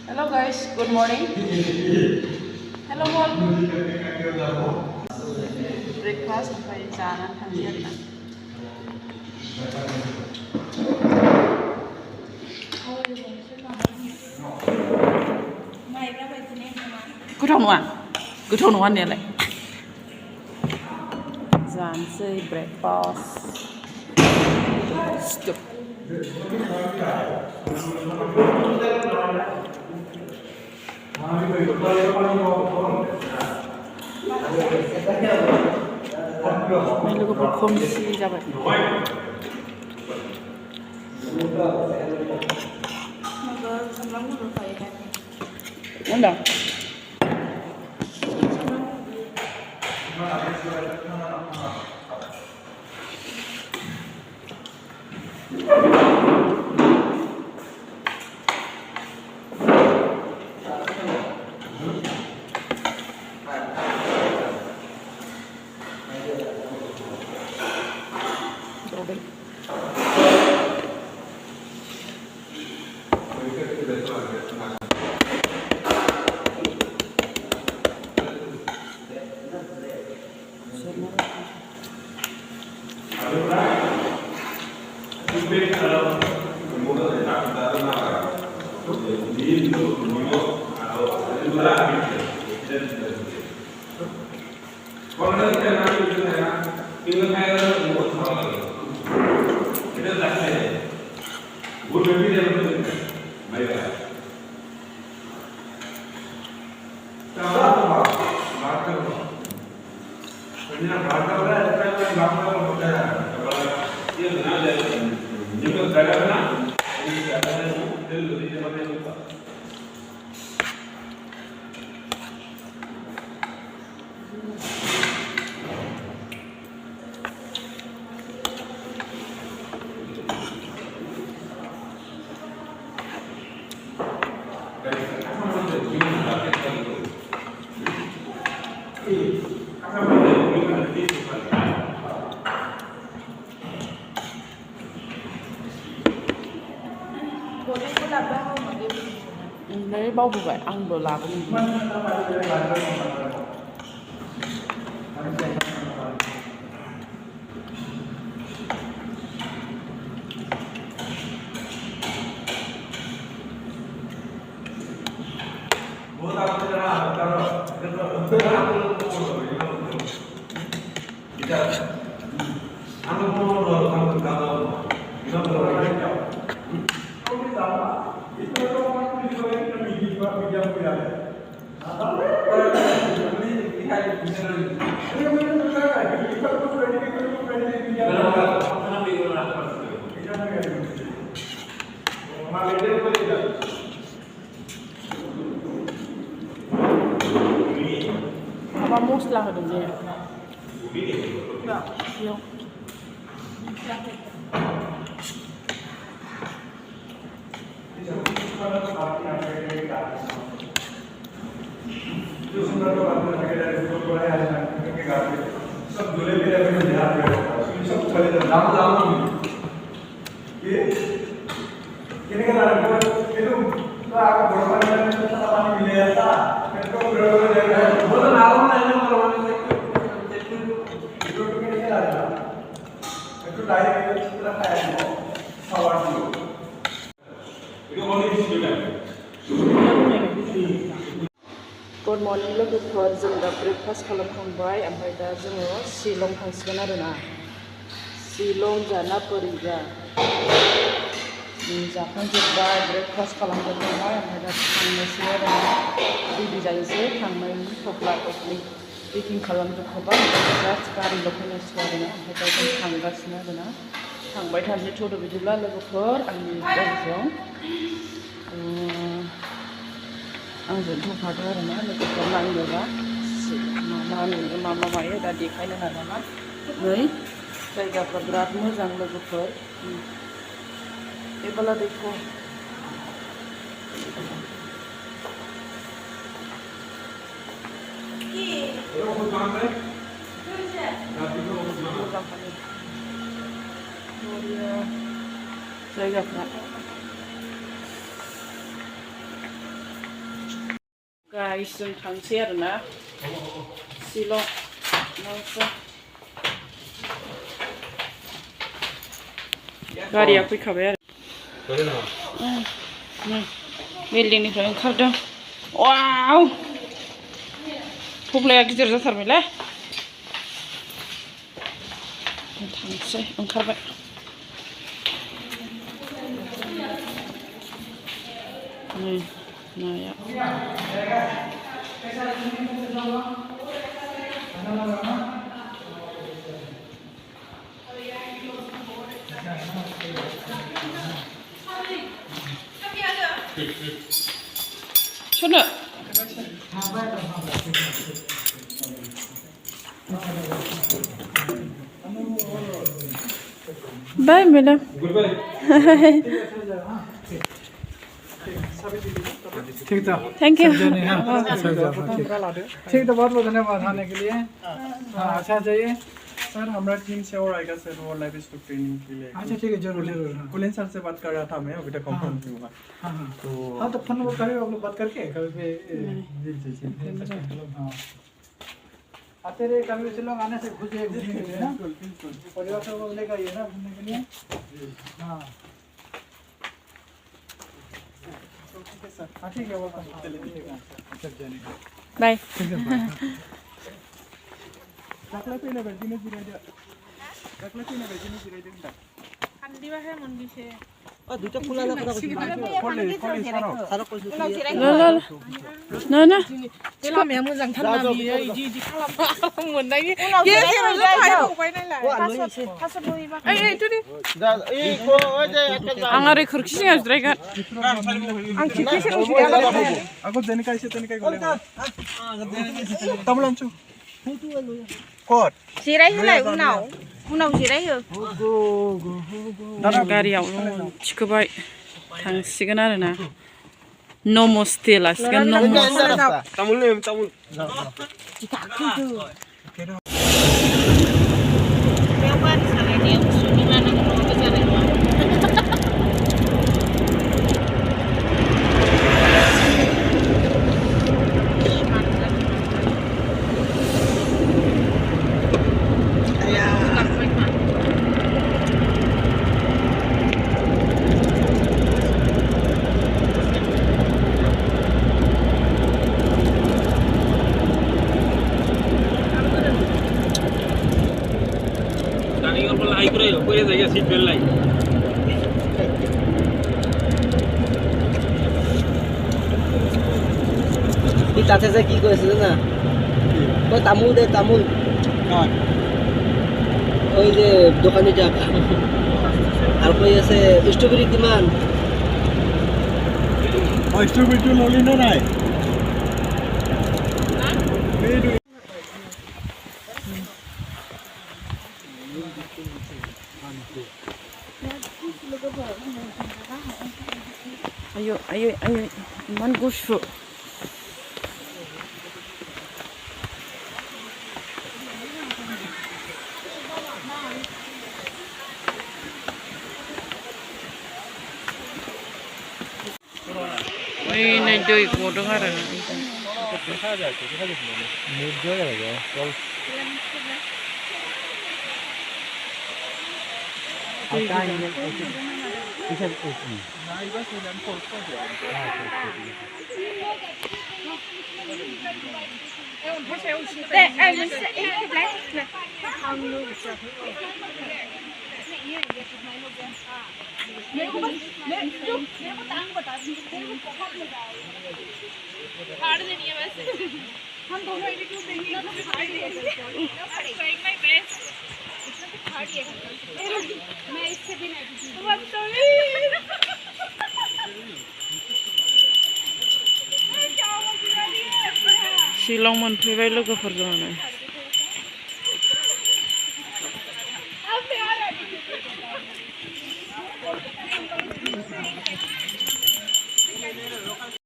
Hello guys, good morning. Hello all. Breakfast sampai jalan tangian kan. Goथाव नङा होननायालाय. जानोसै breakfast. Stop. Ini लोगोफोर खोमसि जाबाय. Mana? Đấy bao bì vậy ăn bữa làm cái gì? Apa muslah itu dia? Iya. Good morning लोगोफोर जों दा breakfast खालामखांबाय ओमफ्राय दा जोङो शिलं थांसिगोन आरोना शिलं जाना बोरैबा जाखांजोब्बाय ब्रेकफास्ट खालामजोब्बाय ओमफ्राय दा थांनोसै आरोना रेडि जायोसै थांनायनि थफ्ला थफ्लि पेकिं खालामजोबखाबाय जास्ट गारिल' फैनांसिगौ आरोना ओमफ्राय दा जों थांगासिनो आरोना थांबाय थानोसै थ'द' बिदिब्ला लोगोफोर आंनि लोगोजों आंजों थफादो आरोना लोगोफोर नायनोबा मा नुयो मा मायो दा देखायनो नाजाना नै जायगाफ्रा बिराद मोजां लोगोफोर एबाला देखो जायगाफ्रा बाइसजों थांसै आरोना शिलं गारिया फैखाबाय आरो बिल्डिंनिफ्राय ओंखारदों वाव थफ्लाया गिदिर जाथारबायलै थांसै ओंखारबाय नाया सोरनो बाय मेडम ठीक था थैंक यू ठीक तो बहुत बहुत धन्यवाद आने के लिए अच्छा चाहिए सर हमारा टीम से और आएगा सर वो लाइफ स्टॉक ट्रेनिंग के लिए अच्छा ठीक है जरूर जरूर कुलेन सर से बात कर रहा था मैं अभी तक कंफर्म नहीं हुआ हाँ तो फोन नंबर करें आप लोग बात करके कभी पे जी जी जी हाँ आते रहे कभी शिलोंग आने से खुश है घूमने के लिए ना बिल्कुल परिवार से लोग लेकर आइए ना घूमने के लिए हाँ ठीक है वेलकम चलिए चल जाने बाय रखला फैना बायदिनो जिरायदो रखला फैना बायदिनो जिरायदो होनदा खान्दिबाहे मोनबिसे दुटा फुला ना कलेज ना ना लामाया मोजां थार ना बियो इदि इदि खालाम मोननायनि गेजेराव थाहैबाय नालाय थास' दहैबा ओइ तुनि आं ओरै खोरखि सिङाव जिरायगोन आं खिरखि सेराव जिरायना दं आगो देनिका इसे देनिका गले तमलांचु कोट जिरायहोलाय उनाव जिरायहो गारियाव थिखोबाय थांसिगोन आरोना नमस्ते लासिगोन नमस्ते তাতে যে কি কইছিল না কই তামুল দে তামুল ওই যে দোকানে যা আর কই আছে স্ট্রবেরি কিমান ওই স্ট্রবেরি ললি না নাই ayo ayo ayo iman gusu ini दै गदों आरो हम दोनों एटीट्यूड देंगे तो फाड़ देंगे ट्राइंग माय बेस्ट इसमें तो फाड़ दिएगा मैं इससे भी एटीट्यूड मत तोड़ी शिलं मोनफैबाय लोगोफोरजों